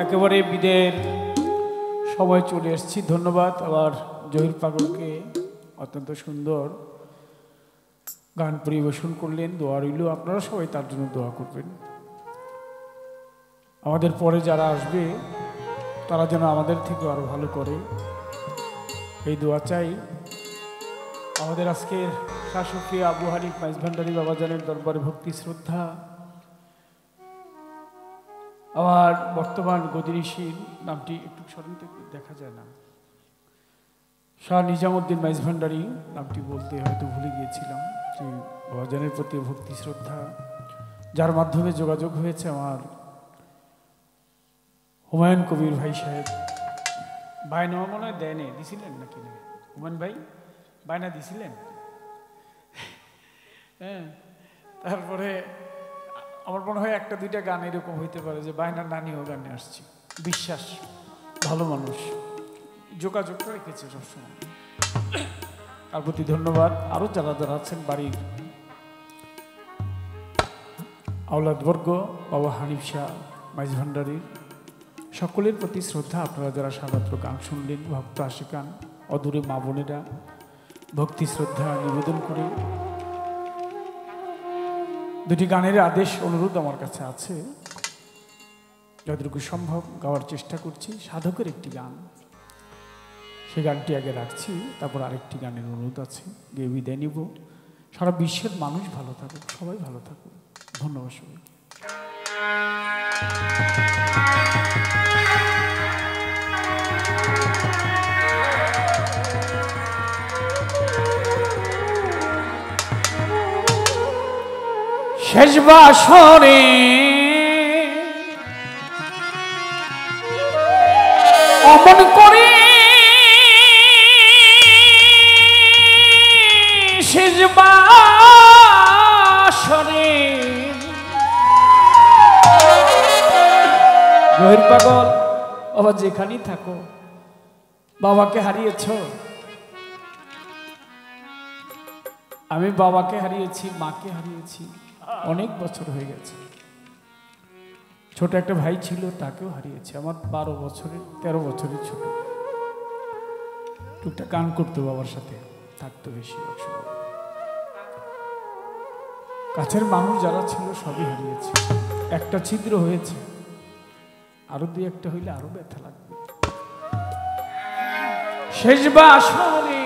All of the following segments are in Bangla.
একেবারে বিদের সময় চলে এসেছি। ধন্যবাদ আবার জহির পাগলকে, অত্যন্ত সুন্দর গান পরিবেশন করলেন। দোয়া রইল, আপনারা সবাই তার জন্য দোয়া করবেন। আমাদের পরে যারা আসবে তারা যেন আমাদের থেকে আরো ভালো করে, এই দোয়া চাই। আমাদের আজকের শাসকি আবু হানিফ মাইজ ভান্ডারী বাবাজানের দরবারে ভক্তি শ্রদ্ধা। আমার বর্তমান গদিনীশীল নামটি একটু স্মরণ দেখা যায় না, শাহ নিজামুদ্দিন মাইজ ভান্ডারী নামটি বলতে হয়তো ভুলে গিয়েছিলাম। যে বাবাজানের প্রতি ভক্তি শ্রদ্ধা, যার মাধ্যমে যোগাযোগ হয়েছে আমার হুমায়ুন কবির ভাই সাহেব। বায়না মনে হয় দেয়নি, দিছিলেন নাকি না হুমায়ুন ভাই? বায়না দিছিলেন? হ্যাঁ। তারপরে আমার মনে হয় একটা দুইটা গান এরকম হইতে পারে যে বায়নার নানিও গানে আসছি। বিশ্বাস, ভালো মানুষ, যোগাযোগ রেখেছে সবসময়। তার প্রতি ধন্যবাদ। আরও যারা যারা আছেন বাড়ির আওলাদবর্গ, বাবা হানিফ শাহ মাইজ ভান্ডারীর সকলের প্রতি শ্রদ্ধা। আপনারা যারা সারাত্র গান শুনলেন, ভক্ত আশিকান অদূরে মা বোনেরা, ভক্তি শ্রদ্ধা নিবেদন করে দুটি গানের আদেশ অনুরোধ আমার কাছে আছে, যতটুকু সম্ভব গাওয়ার চেষ্টা করছি। সাধকের একটি গান, সেই গানটি আগে রাখছি, তারপর আরেকটি গানের অনুরোধ আছে, গিয়ে বিদায় নিব। সারা বিশ্বের মানুষ ভালো থাকুক, সবাই ভালো থাকুক। ধন্যবাদ সবাই। শেষ বাসরে অমন করে শেষ বাসরে জহির পাগল বাবা যেখানেই থাকো, বাবাকে হারিয়েছ। আমি বাবাকে হারিয়েছি, মাকে হারিয়েছি, অনেক বছর হয়ে গেছে। ছোট একটা ভাই ছিল, তাকেও হারিয়েছে। আমার 12 বছরের 13 বছরের ছোট, টুকটাক গান করতো, বাবার সাথে থাকতো বেশি। কাছের মানুষ যারা ছিল সবই হারিয়েছে। একটা ছিদ্র হয়েছে, আরো দুই একটা হইলে আরো ব্যথা লাগবে। শেষ বাসরে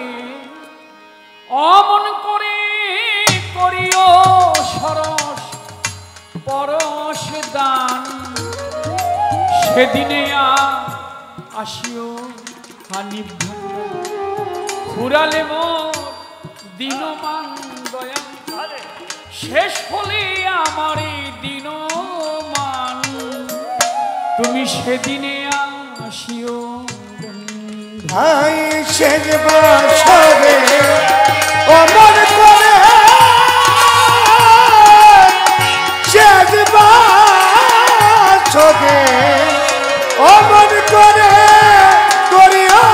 অমন করে করিও সরস পরশ দান, সেদিনে আসিও হানিফ ফুরালে মোর দিনমান দয়া, শেষ হলে আমার দিনমান, তুমি সেদিনে আসিও। ভাই শেষ বাসরে অমন করে শেষ বাসরে অমন করে করিও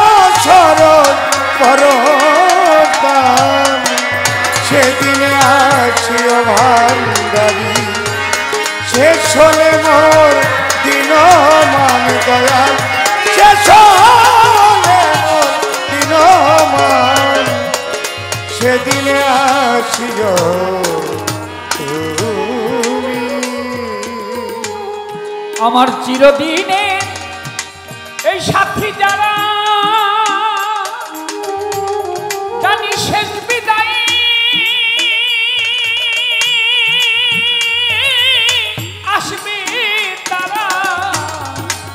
স্মরণ পরদান, সেদিনে আসিও ভান্ডারী, শেষ হলে মোর দিনমান দয়াল, শেষ হলে মোর দিনমান, সেদিনে আসিও তুমি। আমার চিরদিনে এই সাথী যারা জানি শেষ বিদায়, আসবে তারা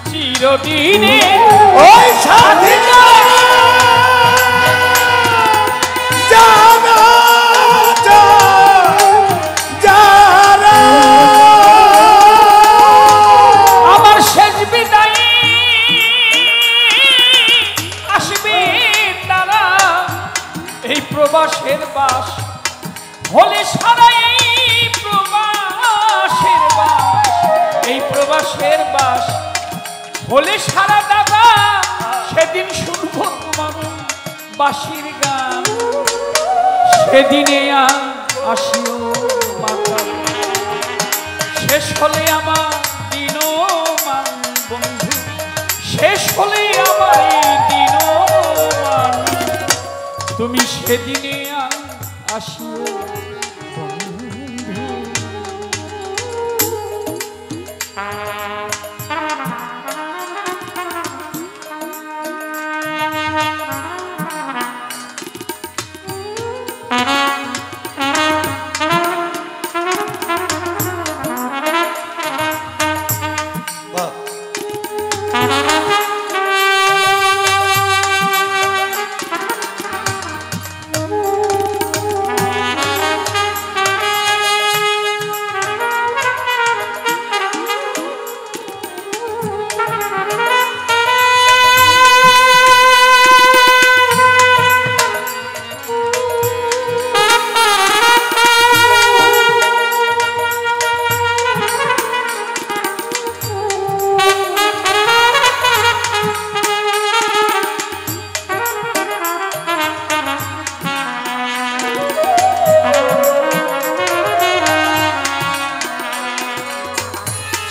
চিরদিনে ওই সাথী প্রবাসের বাস হলে সারা, এই প্রবাসের বাস, এই প্রবাসের বাস হলে সারা দাদা, সেদিন শুনব তোমার বাঁশির গান, সেদিনে আসিও মাতা, শেষ হলে আমার দিনমান বন্ধু, তুমি সেদিনে আসিও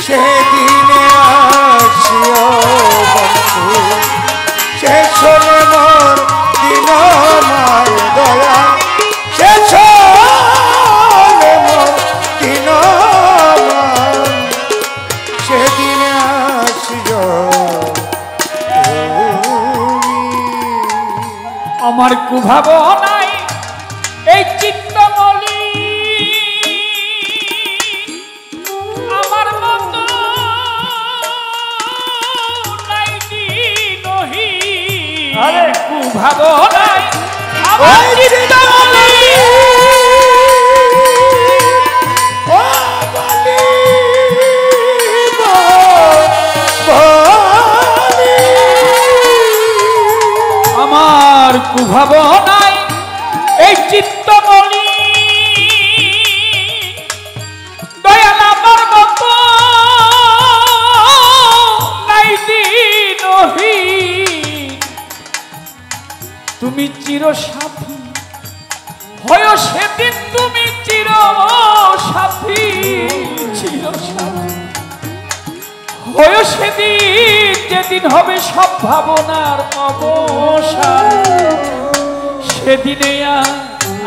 সেদিনে আসিও বন্ধু শেষ হলে মোর দিন মায় দয়া শেষ হলে মোর দিন সেদিনে আসিও আমার কুভাবনাই এই চিত্তমলি আমার মতো নাই নহি আরে কুভাবনাই আমার চিত্তমলি আমার কুভাবনাই এই চিত্তমলি দয়াল আমার মতো নাই দিনহি তুমি চির সাথী হয় সেদিন তুমি চির সাথী চির সাথী হয় সেদিন যেদিন হবে সব ভাবনার অবসান সেদিনে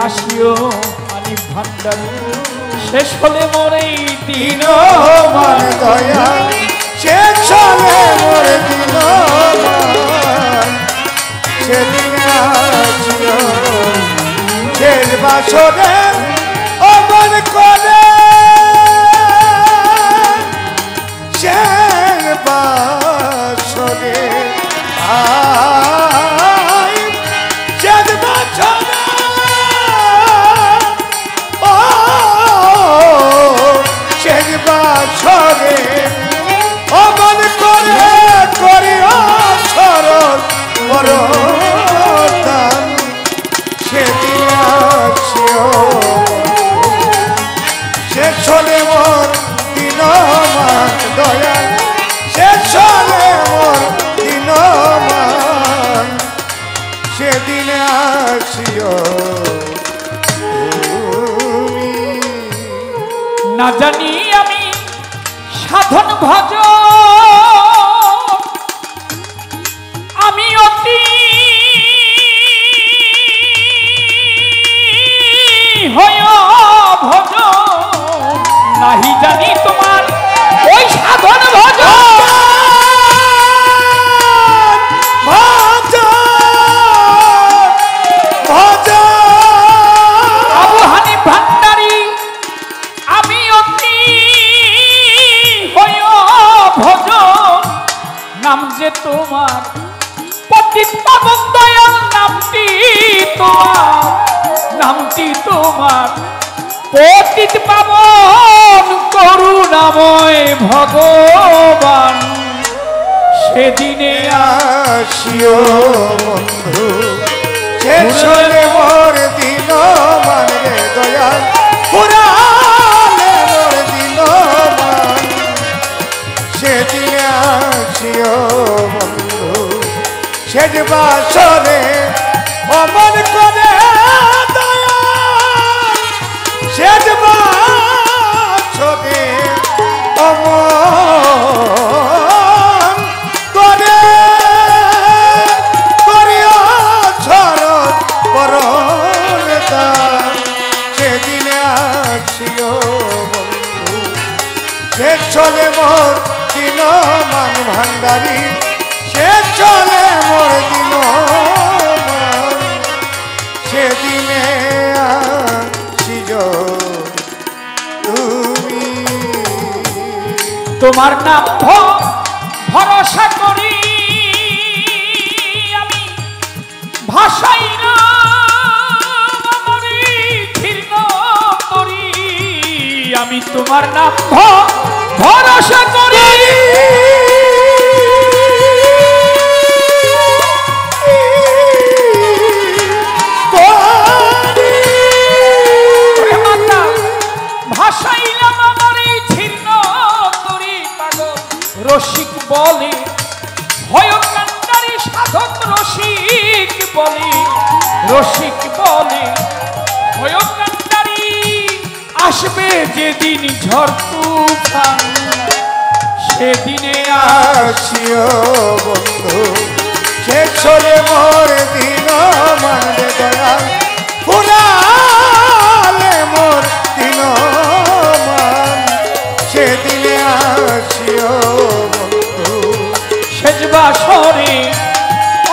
আসিও মানিক ভান্ডারী শেষ হলে মোরে দিন মান দয়া শেষ হলে মোর দিন সেদিনে আসিও শেষ বাসরে অমন করে শেষ বাসরে শেষ বাসরে শেষ বাসরে অমন করে করিও সরল পরদান সেদিন আসিও শেষ হলে মোর দিন মান দয়া শেষ হলে মোর দিন মান সেদিন আসিও না জানি আমি সাধন ভজ আমি অতি হয় ভজ নাহি জানি তোমার ওই সাধন ভজ আবু হানিফ ভান্ডারী আমি অতি হয় ভজ নাম যে তোমার পতিত পাবন দয়াল নামটি তোমার পতিত পাবন করুণাময় ভগবান সেদিনে আসিও বন্ধু শেষ হলে মোর দিন মান রে দয়াল পুরালে মোর দিন মান সেদিন আসিও বন্ধু শেষ বাসরে অমন করে দয়াল শেষ বাসরে অমন করে করিও সরল পর মোর দিন মান ভান্ডারি শেষ হলে মোর দিন মান সেদিনে আসিজ তুমি। তোমার নাম ভরসা করি আমি ভাষাই না ঘৃণ করি আমি তোমার নাম ভরসা করি ভাষাইলাম আমার এই ছিন্ন করি পাগল রসিক বলে ভয়কান্ডারী সাধক রসিক বলে ভয়কান্ডারী আসবে যেদিন ঝড় তুফান সেদিনে আসিও বন্ধু শেষ হলে মোর দিন মান রে দয়াল ফুরালে মোর দিন মান সেদিনে আসিও বন্ধু। শেষবাসরে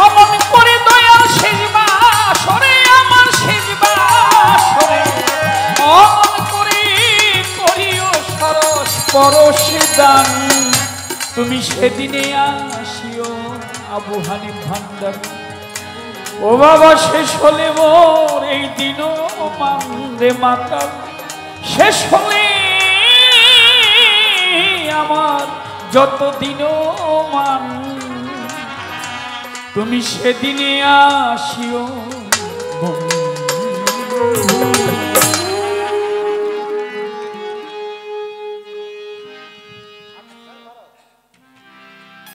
অমন করে দয়াল শেষবাসরে আমার শেষবাসরে অমন করে করিও সরস পরশে দান তুমি সেদিনে আসিও আবু হানিফ ভান্ডারী। ও বাবা শেষ হলে মোর এই দিন মান রে মাতাল শেষ হলে আমার যত দিন মান তুমি সেদিনে আসিও বন্ধু।